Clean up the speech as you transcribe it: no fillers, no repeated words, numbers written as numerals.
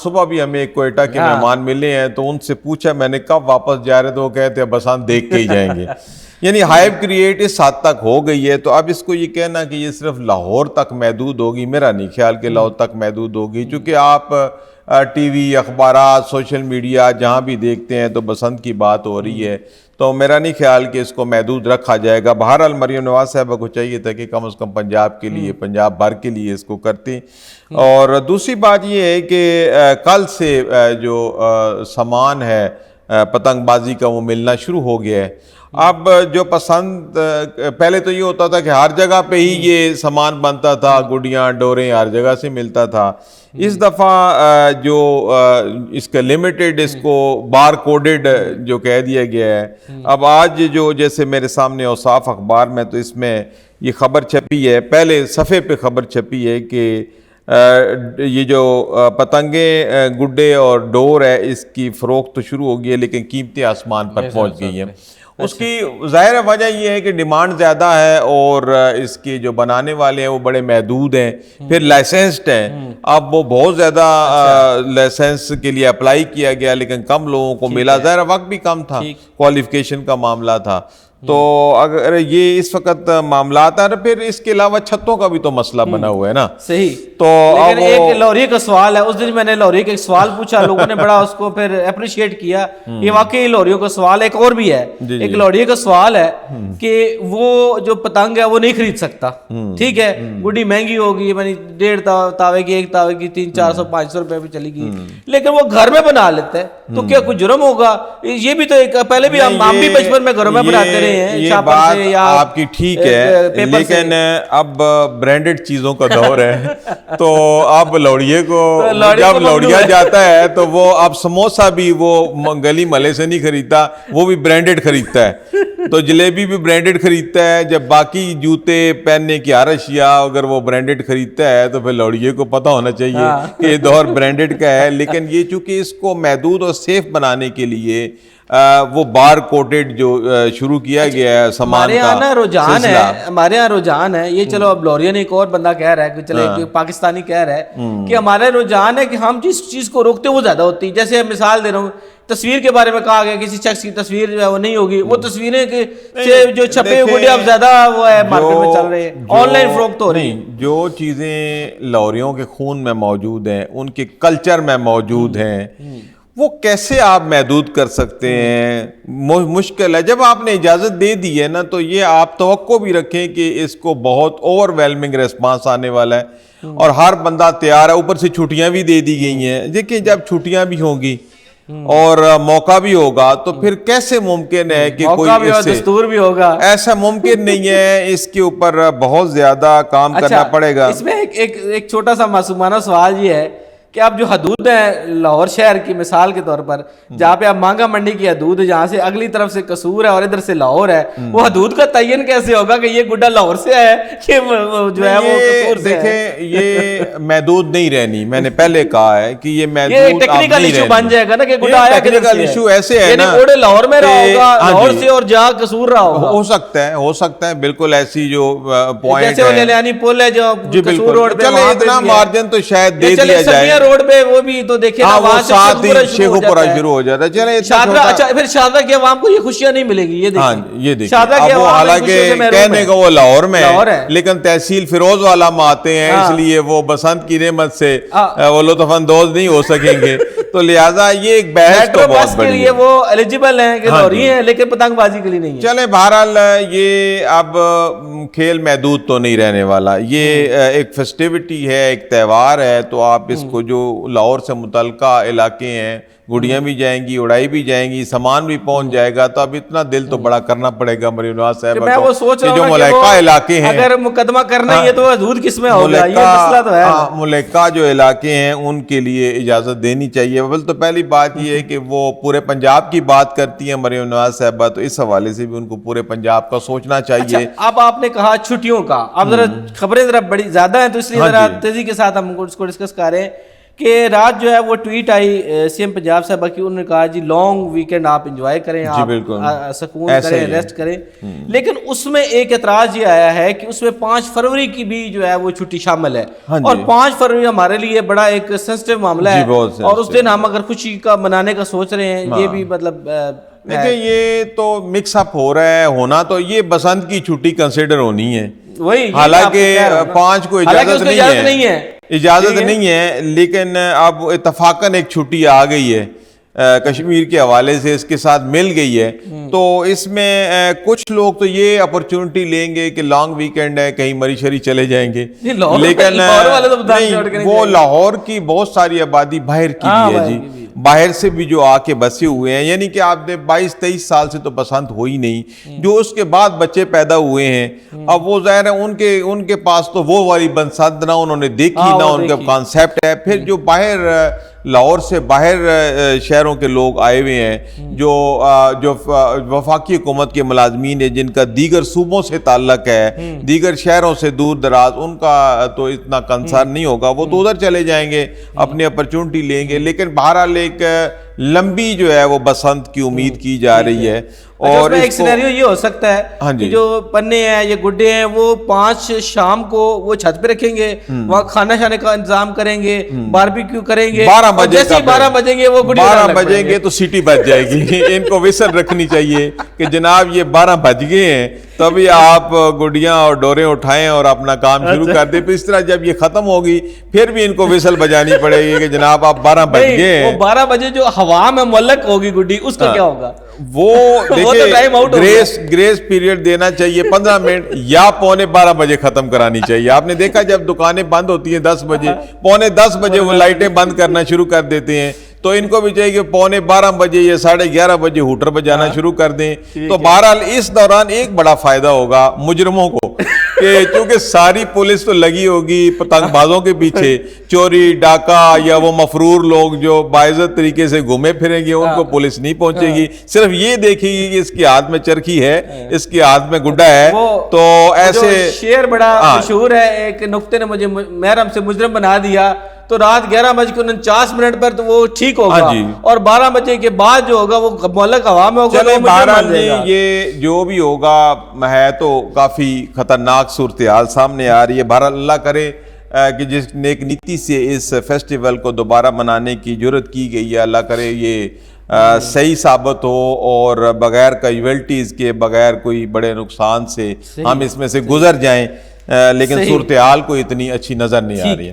صبح بھی ہمیں ایک کوئٹہ کے مہمان ملے ہیں تو ان سے پوچھا میں نے کب واپس جا رہے تو وہ کہتے ہیں بس ہم دیکھ کے ہی جائیں گے. یعنی ہائپ کریٹ اس حد تک ہو گئی ہے. تو اب اس کو یہ کہنا کہ یہ صرف لاہور تک محدود ہوگی, میرا نہیں خیال کہ لاہور تک محدود ہوگی, چونکہ آپ ٹی وی, اخبارات, سوشل میڈیا جہاں بھی دیکھتے ہیں تو بسنت کی بات ہو رہی ہے. تو میرا نہیں خیال کہ اس کو محدود رکھا جائے گا. بہرحال مریم نواز صاحبہ کو چاہیے تھا کہ کم از کم پنجاب کے لیے, پنجاب بھر کے لیے اس کو کرتے. اور دوسری بات یہ ہے کہ کل سے جو سامان ہے پتنگ بازی کا وہ ملنا شروع ہو گیا ہے. اب جو پسند, پہلے تو یہ ہوتا تھا کہ ہر جگہ پہ ہی یہ سامان بنتا تھا, گڈیاں ڈوریں ہر جگہ سے ملتا تھا. اس دفعہ جو اس کا لمیٹڈ, اس کو بار کوڈڈ جو کہہ دیا گیا ہے. اب آج جو جیسے میرے سامنے اوصاف اخبار میں تو اس میں یہ خبر چھپی ہے, پہلے صفحے پہ خبر چھپی ہے کہ یہ جو پتنگیں, گڈے اور ڈور ہے اس کی فروخت تو شروع ہو گئی ہے لیکن قیمتیں آسمان پر پہنچ گئی ہیں. اس کی ظاہر وجہ یہ ہے کہ ڈیمانڈ زیادہ ہے اور اس کے جو بنانے والے ہیں وہ بڑے محدود ہیں, پھر لائسنسڈ ہیں. اب وہ بہت زیادہ لائسنس کے لیے اپلائی کیا گیا لیکن کم لوگوں کو ملا, ظاہر وقت بھی کم تھا, کوالیفیکیشن کا معاملہ تھا. تو اگر یہ اس وقت معاملات ہیں, پھر اس کے علاوہ چھتوں کا بھی تو مسئلہ بنا ہوا ہے نا. صحیح. تو لیکن ایک لوری کا سوال ہے, اس دن میں نے لوری کا ایک سوال پوچھا, لوگوں نے بڑا اس کو پھر اپریشیٹ کیا. یہ واقعی لوریوں کا سوال. ایک اور بھی ہے, ایک لوری کا سوال ہے کہ وہ جو پتنگ ہے وہ نہیں خرید سکتا, ٹھیک ہے, گڈی مہنگی ہوگی, یعنی 1.5 تاوے کی, 1 تاوے کی 300-400-500 روپے پہ چلی گئی, لیکن وہ گھر میں بنا لیتا ہے, تو کیا کوئی جرم ہوگا؟ یہ بھی تو ایک, پہلے بھی ہم بھی بچپن میں گھروں میں بناتے رہے ہیں. یہ بات آپ کی ٹھیک ہے, لیکن اب برانڈڈ چیزوں کا دور ہے تو اب لوڑیے کو جب لوڑیا جاتا ہے تو وہ اب سموسہ بھی وہ گلی محلے سے نہیں خریدتا, وہ بھی برانڈڈ خریدتا ہے. تو جلیبی بھی برانڈڈ خریدتا ہے. جب باقی جوتے پہننے کی ہر اشیاء اگر وہ برانڈڈ خریدتا ہے تو پھر لوڑیے کو پتہ ہونا چاہیے کہ یہ دور برانڈڈ کا ہے. لیکن یہ چونکہ اس کو محدود اور سیف بنانے کے لیے وہ بار کوڈڈ جو شروع کیا گیا ہے سامان کا ہمارے یہاں رجحان ہے یہ. چلو اب لوریان ایک اور بندہ کہہ رہا ہے کہ چلے پاکستانی کہہ رہا ہے کہ ہمارا رجحان ہے کہ ہم جس چیز کو روکتے وہ زیادہ ہوتی ہے. جیسے مثال دے رہا ہوں, تصویر کے بارے میں کہا گیا کسی شخص کی تصویر جو ہے وہ نہیں ہوگی, وہ تصویریں جو چھپے ہوئے اب زیادہ وہ ہے مارکیٹ میں چل رہے ہیں, آن لائن فروخت ہو رہی ہیں. جو چیزیں لوریوں کے خون میں موجود ہیں, ان کے کلچر میں موجود ہیں, وہ کیسے آپ محدود کر سکتے ہیں؟ مشکل ہے. جب آپ نے اجازت دے دی ہے نا تو یہ آپ توقع بھی رکھیں کہ اس کو بہت اوور ویلمنگ ریسپانس آنے والا ہے اور ہر بندہ تیار ہے. اوپر سے چھٹیاں بھی دے دی گئی ہیں. دیکھیں جب چھٹیاں بھی ہوں گی اور موقع بھی ہوگا تو پھر کیسے ممکن ہے کہ کوئی دستور بھی ہوگا؟ ایسا ممکن نہیں ہے. اس کے اوپر بہت زیادہ کام کرنا پڑے گا. اس میں ایک چھوٹا سا معصومانہ سوال یہ ہے کہ اب جو حدود ہیں لاہور شہر کی مثال کے طور پر, جہاں پہ اب مانگا منڈی کی حدود ہے, جہاں سے اگلی طرف سے قصور ہے اور ادھر سے لاہور ہے, وہ حدود کا تعین کیسے ہوگا کہ یہ گڈا لاہور سے ہے کہ جو ہے وہ قصور سے ہے؟ دیکھیں یہ محدود نہیں رہنی. میں نے پہلے کہا ہے کہ یہ محدود ٹیکنیکل ایشو بن جائے گا نا کہ گڈا آیا ٹیکنیکل ایشو ایسے ہے نا, گڈے لاہور میں رہا ہوگا, لاہور سے اور جہاں قصور رہا ہوگا. ہو سکتا ہے بالکل ایسی جو پوائنٹ جیسے وہ لیلیانی پل ہے جو قصور روڈ پہ, چلے اتنا مارجن تو شاید دے دیا جائے. روڈ پہ وہ بھی تو دیکھیں نا, وہاں سے شیخو پورا شروع ہو جاتا ہے. چلے اچھا پھر شادرہ کی عوام کو یہ خوشیاں نہیں ملے گی. یہ دیکھیں اب وہ حالانکہ کہنے کا وہ لاہور میں ہے لیکن تحصیل فیروز والا میں آتے ہیں, اس لیے وہ بسنت کی نعمت سے وہ لطف اندوز نہیں ہو سکیں گے. تو لہٰذا یہ ایک بحث تو بہت بڑی ہے. کے لیے وہ ایلیجیبل ہیں کہ لوری ہیں لیکن پتنگ بازی کے لیے نہیں ہے. چلے بہرحال یہ اب کھیل محدود تو نہیں رہنے والا. یہ ایک فیسٹیوٹی ہے, ایک تہوار ہے, تو آپ اس کو جو لاہور سے متعلقہ علاقے ہیں, گڈیاں بھی جائیں گی, اڑائی بھی جائیں گی, سامان بھی پہنچ جائے گا. تو اب اتنا دل تو بڑا کرنا پڑے گا مریم نواز صاحب کو کہ جو ملکہ علاقے ہیں, اگر مقدمہ کرنا ہے تو حدود کس میں ہوگا, یہ مسئلہ تو ہے. ملکہ جو علاقے ہیں ان کے لیے اجازت دینی چاہیے. تو پہلی بات یہ ہے کہ وہ پورے پنجاب کی بات کرتی ہیں مریم نواز صاحبہ, تو اس حوالے سے بھی ان کو پورے پنجاب کا سوچنا چاہیے. اب آپ نے کہا چھٹیوں کا, اب ذرا خبریں ذرا بڑی زیادہ ہیں تو اس لیے ذرا تیزی کے ساتھ ہم اس کو ڈسکس کر رہے ہیں کہ رات جو ہے وہ ٹویٹ آئی سی ایم پنجاب صاحبہ کی, انہوں نے کہا جی لانگ ویکینڈ آپ انجوائے کریں, آپ سکون کریں, ریسٹ کریں, لیکن اس میں ایک اعتراض یہ آیا ہے کہ اس میں 5 فروری کی بھی جو ہے وہ چھٹی شامل ہے, اور 5 فروری ہمارے لیے بڑا ایک سینسٹیو معاملہ ہے, اور اس دن ہم اگر خوشی کا منانے کا سوچ رہے ہیں, یہ بھی مطلب دیکھیں یہ تو مکس اپ ہو رہا ہے, ہونا تو یہ بسنت کی چھٹی کنسیڈر ہونی ہے, حالانکہ 5 کو اجازت نہیں ہے, لیکن اب اتفاقاً ایک چھٹی آ گئی ہے کشمیر کے حوالے سے, اس کے ساتھ مل گئی ہے, تو اس میں کچھ لوگ تو یہ اپرچونٹی لیں گے کہ لانگ ویکینڈ ہے, کہیں مری شری چلے جائیں گے, لیکن وہ لاہور کی بہت ساری آبادی باہر کی بھی ہے جی, باہر سے بھی جو آ کے بسے ہوئے ہیں, یعنی کہ آپ نے 22-23 سال سے تو بسنت ہوئی نہیں, جو اس کے بعد بچے پیدا ہوئے ہیں, اب وہ ظاہر ہے ان کے پاس تو وہ والی بسنت نہ انہوں نے دیکھی, نہ ان کا کانسیپٹ ہے. پھر جو باہر لاہور سے باہر شہروں کے لوگ آئے ہوئے ہیں, جو وفاقی حکومت کے ملازمین ہیں, جن کا دیگر صوبوں سے تعلق ہے, دیگر شہروں سے دور دراز, ان کا تو اتنا کنسرن نہیں ہوگا, وہ تو ادھر چلے جائیں گے, اپنی اپرچونٹی لیں گے, لیکن بہرحال ایک لمبی جو ہے وہ بسنت کی امید کی جا رہی ہے. اور ایک سینیریو یہ ہو سکتا ہے کہ جو پنے ہیں یا گڈے ہیں وہ 5 شام کو وہ چھت پہ رکھیں گے, وہاں کھانا شانے کا انتظام کریں گے, باربیکیو کریں گے, 12 بجیں گے وہ 12 بجیں گے تو سیٹی بج جائے گی. ان کو وسل رکھنی چاہیے کہ جناب یہ 12 بج گئے ہیں, تبھی آپ گڈیاں اور ڈوریں اٹھائیں اور اپنا کام شروع کر دیں. پھر اس طرح جب یہ ختم ہوگی پھر بھی ان کو وسل بجانی پڑے گی کہ جناب آپ 12 بج گئے ہیں. 12 بجے جو ہوا میں معلق ہوگی گڈی, اس کا کیا ہوگا؟ وہ گریس پیریڈ دینا چاہیے 15 منٹ, یا 11:45 بجے ختم کرانی چاہیے. آپ نے دیکھا جب دکانیں بند ہوتی ہیں 10 بجے, 10:15 بجے وہ لائٹیں بند کرنا شروع کر دیتے ہیں, تو ان کو بھی چاہیے کہ 11:15 بجے یا 11:30 بجے ہوٹر بجانا شروع کر دیں. تو بہرحال اس دوران ایک بڑا فائدہ ہوگا مجرموں کو, کہ چونکہ ساری پولیس تو لگی ہوگی پتنگ بازوں کے پیچھے, چوری ڈاکہ یا وہ مفرور لوگ جو باعزت طریقے سے گھومے پھریں گے, ان کو پولیس نہیں پہنچے گی, صرف یہ دیکھے گی کہ اس کے ہاتھ میں چرخی ہے, اس کے ہاتھ میں گڈا ہے. تو ایسے شعر بڑا مشہور ہے, ایک نکتے نے مجھے محرم سے مجرم بنا دیا, تو رات 11:49 پر تو وہ ٹھیک ہوگا, اور 12 بجے کے بعد جو ہوگا وہ معلق ہوا میں ہوگا. بہرحال یہ جو بھی ہوگا ہے تو کافی خطرناک صورتحال سامنے آ رہی ہے. بہرحال اللہ کرے کہ جس نیک نیتی سے اس فیسٹیول کو دوبارہ منانے کی جرت کی گئی ہے, اللہ کرے یہ صحیح ثابت ہو, اور بغیر کیجویلٹیز کے, بغیر کوئی بڑے نقصان سے ہم اس میں سے گزر جائیں, لیکن صورتحال کو اتنی اچھی نظر نہیں آ رہی ہے.